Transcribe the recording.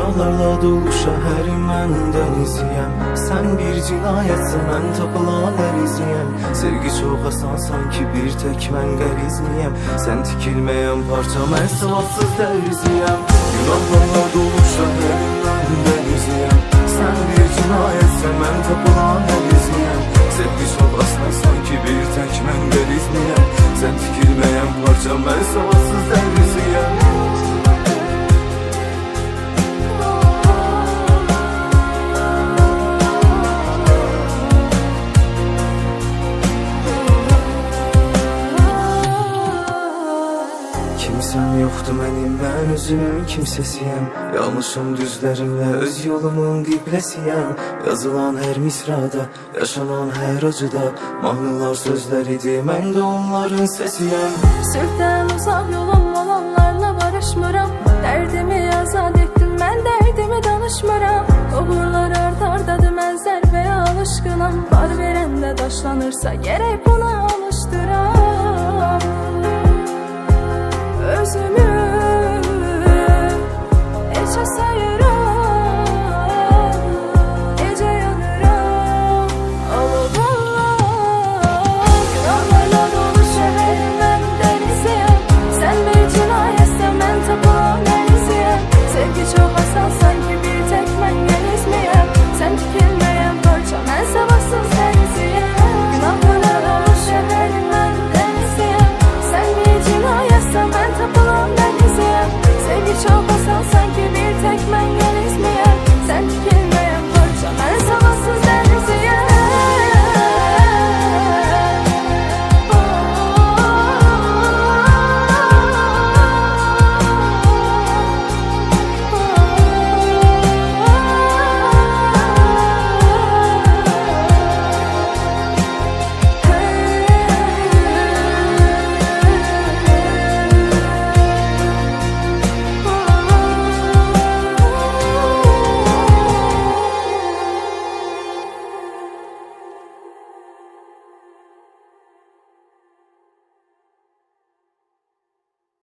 Günahlarla dolu şəhərim mən dəniziyəm. Sən bir cinayətsən, mən tapılan əriziyəm. Sevgi çox asan, sanki bir tək mən qərizmiyəm. Sən tikilməyən parça, mən savadsız dəriziyəm. Günahlarla dolu şəhərim mən dəniziyəm. Sən bir cinayətsən, mən tapılan əriziyəm. Sevgi çox asan, sanki bir tək mən qərizmiyəm. Sən tikilməyən parça, mən savadsız dəriziyəm. Kimsəm yoxdur mənim, mən özümün kimsəsiyəm. Yanlışım düzlərimlə öz yolumun qibləsiyəm. Yazılan hər misrada, yaşanan hər acıda mahnılar sözlər idi, mən də onların səsiyəm. Sülhdən uzaq yolum olanlarla barışmıram. Dərdimi azad etdim, mən dərdimi danışmıram. Uğurlar ard-ardadır, mən zərbəyə alışqınam. Bar verəndə daşlanırsa gərək buna alışdıram. Özümü eşə sayıram, gecə yanıram, alov Allah. Günahlarla dolu şəhərim mən dəniziyəm. Sən bir cinayətsən, mən tapılan əriziyəm. Sevgi çox asan, sanki bir tək mən gəlizmiyəm. Sən tikilməyən parça, mən savadsız dəniziyəm. Günahlarla dolu şəhərim mən dəniziyəm. Sən bir cinayətsən, mən tapılan əriziyəm. Sevgi çox asan.